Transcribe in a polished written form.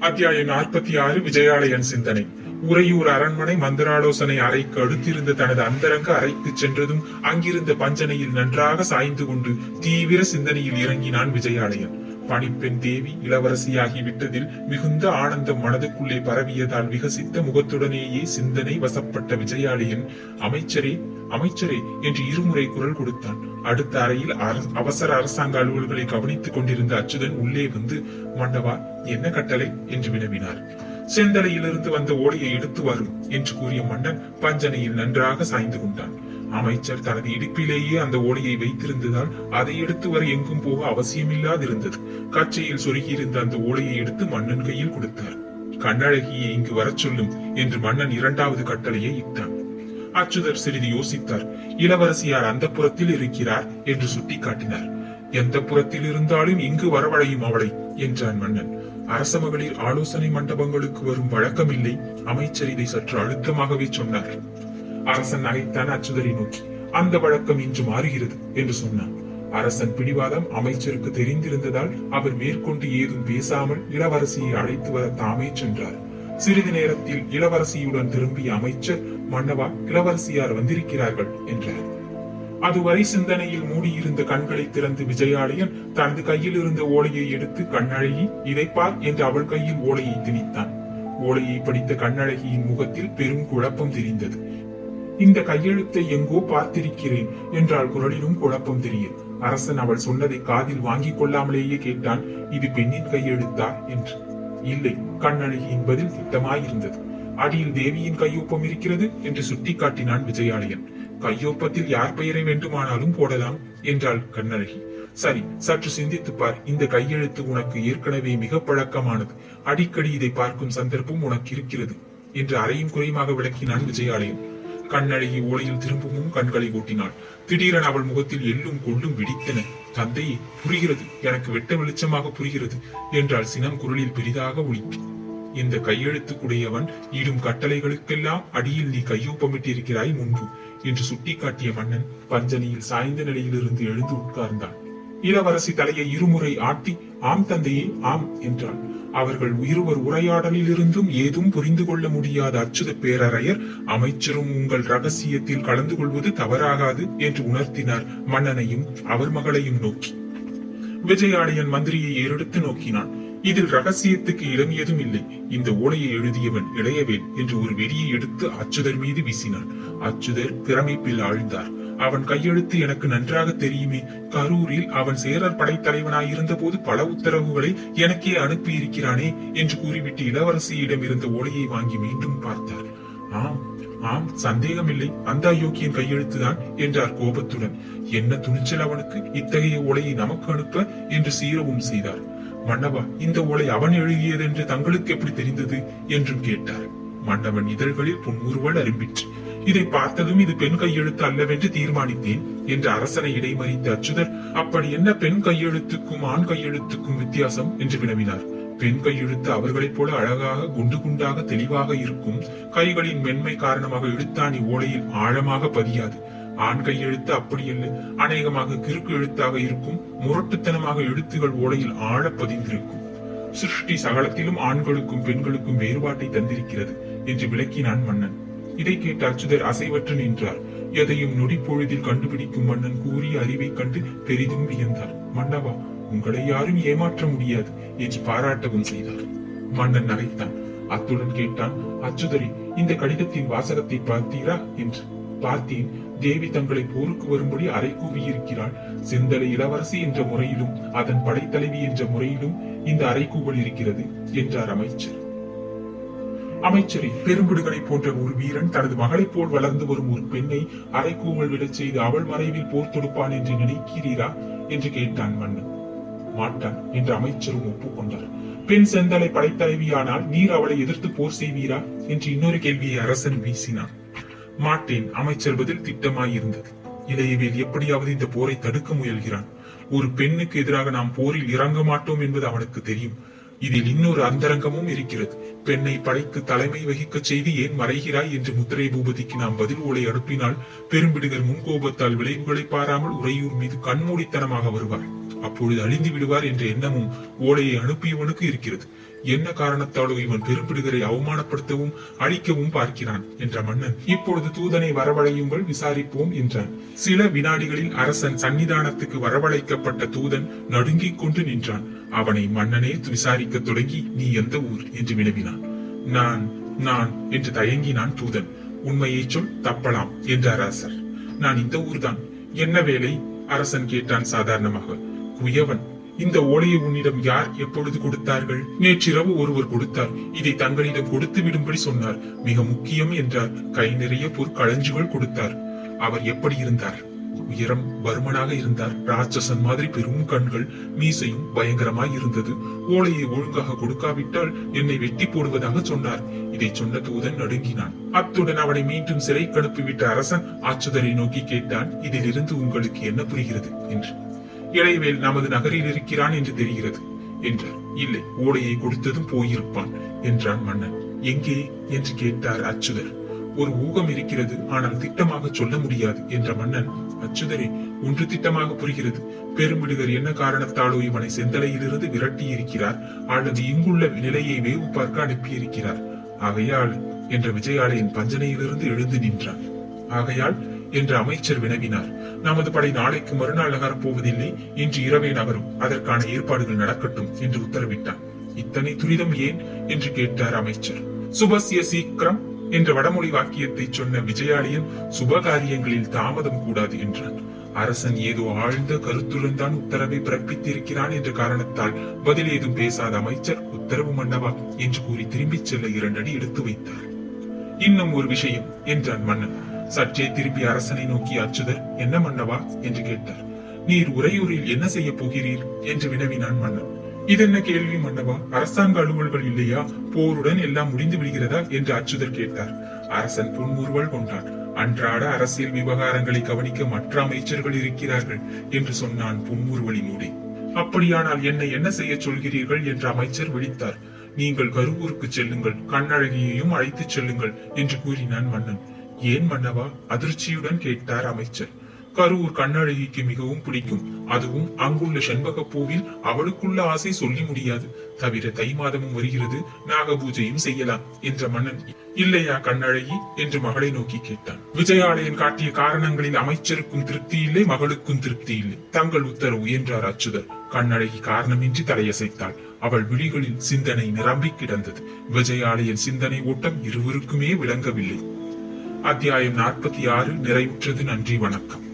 அத்தியாயம் 46. விஜயாலயன் சிந்தனை. உறையூர் அரண்மனை மந்திராலோசனை அறைக்கு அடுத்திருந்த தனது அந்தரங்க அறைக்கு சென்றதும் அங்கிருந்த பஞ்சனையில் நன்றாக சாய்ந்து கொண்டு தீவிர சிந்தனையில் இறங்கினான் விஜயாலயன். பணிப்பெண் தேவி இளவரசியாகி விட்டதில் மிகுந்த ஆனந்தம் மனதுக்குள்ளே பரவியதால் விகசித்த முகத்துடனேயே சிந்தனை வசப்பட்ட விஜயாலயன், அமைச்சரே அமைச்சரே என்று இருமுறை குரல் கொடுத்தான். அடுத்த அறையில் அவசர அரசாங்க அலுவல்களை கவனித்துக் கொண்டிருந்த அச்சுதன் உள்ளே வந்து, மன்னவா, என்ன கட்டளை என்று வினவினார். செந்தலையிலிருந்து வந்த ஓலையை எடுத்து வரும் என்று கூறிய மன்னன் பஞ்சனையில் நன்றாக சாய்ந்து கொண்டான். அமைச்சர் தனது இடுப்பிலேயே அந்த ஓலையை வைத்திருந்ததால் அதை எடுத்து வர எங்கும் போக அவசியமில்லாதிருந்தது. கச்சையில் சொருகியிருந்த அந்த ஓலையை எடுத்து மன்னன் கையில் கொடுத்தார். கண்ணழகியை இங்கு வரச் சொல்லும் என்று மன்னன் இரண்டாவது கட்டளையை இட்டான். அச்சுதர் சிறிது யோசித்தார். இளவரசியார் அந்த புறத்தில் இருக்கிறார் என்று சுட்டி காட்டினார். எந்த புறத்தில் இருந்தாலும் இங்கு வரவழையும் அவளை என்றான் மன்னன். அரச மகளிர் ஆலோசனை மண்டபங்களுக்கு வரும் வழக்கமில்லை. அமைச்சர் இதை சற்று அழுத்தமாகவே சொன்னார். அரசன் நகைத்தான் அச்சுதரை நோக்கி. அந்த வழக்கம் இன்று மாறுகிறது என்று சொன்னான். அரசன் பிடிவாதம் அமைச்சருக்கு தெரிந்திருந்ததால் அவர் மேற்கொண்டு ஏதும் பேசாமல் இளவரசியை அழைத்து வர தாமே சென்றார். சிறிது நேரத்தில் இளவரசியுடன் திரும்பிய அமைச்சர், மன்னவா, இளவரசியார் வந்திருக்கிறார்கள் என்றார். அதுவரை சிந்தனையில் மூடியிருந்த கண்களை திறந்து விஜயாலயன் தனது கையில் இருந்த ஓலையை எடுத்து, கண்ணழகி, இதை பார் என்று அவள் கையில் ஓலையை திணித்தான். ஓலையை படித்த கண்ணழகியின் முகத்தில் பெரும் குழப்பம் தெரிந்தது. இந்த கையெழுத்தை எங்கோ பார்த்திருக்கிறேன் என்றால் குரலிலும் குழப்பம் தெரியும். அரசன் அவள் சொன்னதை காதில் வாங்கிக் கொள்ளாமலேயே கேட்டான், இது பெண்ணின் கையெழுத்தா என்று. இல்லை, கண்ணழகியின் பதில் திட்டமாயிருந்தது. அடியில் தேவியின் கையொப்பம் இருக்கிறது என்று சுட்டி காட்டினான் விஜயாலயன். கையொப்பத்தில் யார் பெயரை வேண்டுமானாலும் போடலாம் என்றாள் கண்ணழகி. சரி, சற்று சிந்தித்துப் பார். இந்த கையெழுத்து உனக்கு ஏற்கனவே மிக பழக்கமானது. அடிக்கடி இதை பார்க்கும் சந்தர்ப்பம் உனக்கு இருக்கிறது என்று அறையும் குறையுமாக விளக்கினான் விஜயாலயன். கண்ணழகி ஓலையில் திரும்பவும் கண்களை ஓட்டினாள். திடீரென அவள் முகத்தில் எள்ளும் கொள்ளும் வெடித்தன. தந்தையே, புரிகிறது, எனக்கு வெட்ட வெளிச்சமாக புரிகிறது என்றால் சினம் குரலில் பெரிதாக ஒலித்து. இந்த கையெழுத்துக்குடையவன் இடும் கட்டளைகளுக்கெல்லாம் அடியில் நீ கையொப்பமிட்டிருக்கிறாய் முன்பு என்று சுட்டிக்காட்டிய மன்னன் பஞ்சனையில் சாய்ந்த நிலையிலிருந்து எழுந்து உட்கார்ந்தான். இளவரசி தலையை இருமுறை ஆட்டி, ஆம் தந்தையே, ஆம் என்றாள். அவர்கள் இருவர் உரையாடலில் இருந்தும் ஏதும் புரிந்து கொள்ள முடியாத அச்சுத பேரறையர், அமைச்சரும் உங்கள் ரகசியத்தில் கலந்து கொள்வது தவறாகாது என்று உணர்த்தினார் மன்னனையும் அவர் மகளையும் நோக்கி. விஜயாலயன் மந்திரியை ஏறெடுத்து நோக்கினான். இதில் ரகசியத்துக்கு இடம் ஏதும் இல்லை. இந்த ஓலையை எழுதியவன் இளையவேல் என்று ஒரு வெடியை எடுத்து அச்சுதர் மீது வீசினான். அச்சுதர் பிரமிப்பில் ஆழ்ந்தார். அவன் கையெழுத்து எனக்கு நன்றாக தெரியுமே. கரூரில் அவன் சேரர் படைத்தலைவனாயிருந்த போது பல உத்தரவுகளை எனக்கே அனுப்பி இருக்கிறானே என்று கூறிவிட்டு இளவரசியிடம் இருந்த ஓலையை வாங்கி மீண்டும் பார்த்தார். ஆம் ஆம், சந்தேகமில்லை, அந்த அயோக்கியன் கையெழுத்துதான் என்றார் கோபத்துடன். என்ன துணிச்சல் அவனுக்கு இத்தகைய ஓலையை நமக்கு அனுப்ப என்று சீரவும் செய்தார். மன்னவா, இந்த ஓலை அவன் எழுதியது என்று தங்களுக்கு எப்படி தெரிந்தது என்றும் கேட்டார். மன்னவன் இதழ்களில் புன்முறுவல் அரும்பிற்று. இதை பார்த்ததும் இது பெண் கையெழுத்து அல்லவென்று தீர்மானித்தேன் என்று அரசனை இடைமறித்த அச்சுதர், அப்படி என்ன பெண் கையெழுத்துக்கும் ஆண் கையெழுத்துக்கும் வித்தியாசம் என்று வினவினார். பெண் கையெழுத்து அவர்களைப் போல அழகாக குண்டு குண்டாக தெளிவாக இருக்கும். கைகளின் மென்மை காரணமாக எழுத்தாணி ஓலையில் ஆழமாக பதியாது. ஆண் கையெழுத்து அப்படியல்ல, அநேகமாக கிறுக்கு எழுத்தாக இருக்கும். முரட்டுத்தனமாக எழுத்துகள் ஓலையில் ஆழ பதிந்திருக்கும். சிருஷ்டி சகலத்திலும் ஆண்களுக்கும் பெண்களுக்கும் வேறுபாட்டை தந்திருக்கிறது என்று விளக்கினான் மன்னன். இதை கேட்ட அச்சுதர் அசைவற்று நின்றார். எதையும் நொடி பொழுதில் கண்டுபிடிக்கும் மன்னன் கூறிய அறிவை கண்டு பெரிதும் வியந்தார். மன்னவா, உங்களை யாரும் ஏமாற்ற முடியாது என்று பாராட்டவும் செய்தார். மன்னன் நகைத்தான். அத்துடன் கேட்டான், அச்சுதரி, இந்த கடிதத்தின் வாசகத்தை பார்த்தீரா என்று. பார்த்தேன். தேவி தங்களை போருக்கு வரும்படி அறை கூவியிருக்கிறாள். செந்தலை இளவரசி என்ற முறையிலும் அதன் படைத்தலைவி என்ற முறையிலும் இந்த அறைகூவல் இருக்கிறது என்றார் அமைச்சர். அமைச்சரே, பெரும்பிடுகனை போன்ற ஒரு வீரன் தனது மகளைப் போல் வளர்ந்து வரும் ஒரு பெண்ணை அறைகூவல் விடச் செய்து அவள் மறைவில் போர் தொடுப்பான் என்று நினைக்கிறீரா என்று கேட்டான் மன்னன். மாட்டான் என்று அமைச்சரும் ஒப்புக்கொண்டார். பெண் செந்தலை படைத்தலைவியானால் நீர் அவளை எதிர்த்து போர் செய்வீரா என்று இன்னொரு கேள்வியை அரசன் வீசினான். மாட்டேன். அமைச்சர் பதில் திட்டமாயிருந்தது. இளையவேல் எப்படியாவது இந்த போரை தடுக்க முயல்கிறான். ஒரு பெண்ணுக்கு எதிராக நாம் போரில் இறங்க மாட்டோம் என்பது அவனுக்கு தெரியும். இதில் இன்னொரு அந்தரங்கமும் இருக்கிறது. பெண்ணை படைக்கு தலைமை வகிக்க செய்து ஏன் மறைகிறாய் என்று முத்திரை பூபதிக்கு நாம் பதில் ஓலை அனுப்பினால் பெரும்பிடுகர் முன்கோபத்தால் விளைவுகளை பாராமல் உறையூர் மீது கண்மூடித்தனமாக வருவார். அப்பொழுது அழிந்து விடுவார் என்ற எண்ணமும் ஓலையை அனுப்பியவனுக்கு இருக்கிறது. என்ன காரணத்தாலோ இவன் பெரும்பிடுகரை அவமானப்படுத்தவும் அழிக்கவும் பார்க்கிறான் என்ற மன்னன் இப்பொழுது தூதனை வரவழையுங்கள், விசாரிப்போம் என்றான். சில வினாடிகளில் அரசன் சன்னிதானத்துக்கு வரவழைக்கப்பட்ட தூதன் நடுங்கிக் கொண்டு நின்றான். அவனை மன்னனே விசாரிக்க தொடங்கி, நீ எந்த ஊர் என்று வினவினான். நான் என்று தயங்கினான் தூதன். உண்மையை சொல், தப்பலாம் என்றார் அரசர். நான் இந்த ஊர்தான். என்ன வேலை? அரசன் கேட்டான் சாதாரணமாக. குயவன். இந்த ஓலையை உன்னிடம் யார் எப்பொழுது கொடுத்தார்கள்? நேற்றிரவு ஒருவர் கொடுத்தார். இதை தங்களிடம் கொடுத்து விடும்படி சொன்னார். மிக முக்கியம் என்றார். கை நிறைய பொற்களஞ்சுகள் கொடுத்தார். அவர் எப்படி இருந்தார்? உயரம், பருமனாக இருந்தார். ராட்சசன் மாதிரி பெரும் கண்கள், மீசையும் பயங்கரமாய் இருந்தது. ஓலையை ஒழுங்காக கொடுக்காவிட்டால் என்னை வெட்டி போடுவதாக சொன்னார். இதை சொன்ன தூதன் நடுங்கினான். அத்துடன் அவனை மீண்டும் சிறைக்கு அனுப்பிவிட்ட அரசன் அச்சுதரை நோக்கி கேட்டான், இதிலிருந்து உங்களுக்கு என்ன புரிகிறது என்று. இளைவேல் நமது நகரில் இருக்கிறான் என்று தெரிகிறது என்றார். இல்லை, ஓலையை கொடுத்ததும் போயிருப்பான் என்றான் மன்னன். எங்கே என்று கேட்டார் அச்சுதர். ஒரு ஊகம் இருக்கிறது, ஆனால் திட்டமாக சொல்ல முடியாது என்ற மன்னன், அச்சுதரே, ஒன்று திட்டமாக புரிகிறது. பெரும்பிடுகர் என்ன காரணத்தாலோ இவனை செந்தலையிலிருந்து விரட்டி இருக்கிறார், அல்லது இங்குள்ள நிலையை வேவு பார்க்க அனுப்பியிருக்கிறார். ஆகையால் என்ற விஜயாலயன் பஞ்சனையிலிருந்து எழுந்து நின்றான். ஆகையால் என்று அமைச்சர் வினவினார். நமது படை நாளைக்கு மறுநாள் நகரப் போவதில்லை, இன்று இரவே நகரும். அதற்கான ஏற்பாடுகள் நடக்கட்டும் என்று உத்தரவிட்டான். இத்தனை துரிதம் ஏன் என்று கேட்டார் அமைச்சர். சுபஸ்ய சீக்கிரம் என்ற வடமொழி வாக்கியத்தை சொன்ன விஜயாலயன் சுபகாரியங்களில் தாமதம் கூடாது என்றான். அரசன் ஏதோ ஆழ்ந்த கருத்துடன் தான் உத்தரவை பிறப்பித்திருக்கிறான் என்ற காரணத்தால் பதில் ஏதும் பேசாத அமைச்சர், உத்தரவு மன்னவா என்று கூறி திரும்பிச் செல்ல 2 அடி எடுத்து வைத்தார். இன்னும் ஒரு விஷயம் என்றான் மன்னன். சற்றே திருப்பி அரசனை நோக்கி அச்சுதர், என்ன மன்னவா என்று கேட்டார். நீர் உறையூரில் என்ன செய்ய போகிறீர் என்று வினவினான் மன்னன். இதென்ன கேள்வி மன்னவா? அரசாங்க அலுவல்கள் இல்லையா? போருடன் எல்லாம் முடிந்து விடுகிறதா என்று அச்சுதர் கேட்டார். அரசன் புன்முறுவல் கொண்டான். அன்றாட அரசியல் விவகாரங்களை கவனிக்க மற்ற அமைச்சர்கள் இருக்கிறார்கள் என்று சொன்னான் புன்முறுவலினூடே. அப்படியானால் என்னை என்ன செய்ய சொல்கிறீர்கள் என்று அமைச்சர் விழித்தார். நீங்கள் கருவூருக்கு செல்லுங்கள், கண்ணழகியையும் அழைத்துச் செல்லுங்கள் என்று கூறினான் மன்னன். ஏன் மன்னவா? அதிர்ச்சியுடன் கேட்டார் அமைச்சர். கரூர் கண்ணழகிக்கு மிகவும் பிடிக்கும். அதுவும் அங்குள்ள செண்பகப்பூவில் அவளுக்குள்ள ஆசை சொல்லி முடியாது. தவிர தை மாதமும் வருகிறது, நாக பூஜையும் செய்யலாம் என்ற மன்னன். இல்லையா கண்ணழகி என்று மகளை நோக்கி கேட்டான். விஜயாலயன் காட்டிய காரணங்களில் அமைச்சருக்கும் திருப்தி இல்லை, மகளுக்கும் திருப்தி இல்லை. தங்கள் உத்தரவு என்றார் அச்சுதர். கண்ணழகி காரணமின்றி தலையசைத்தாள். அவள் விழிகளில் சிந்தனை நிரம்பி கிடந்தது. விஜயாலயன் சிந்தனை ஓட்டம் இருவருக்குமே விளங்கவில்லை. அத்தியாயம் 46 நிறைவுற்றது. நன்றி, வணக்கம்.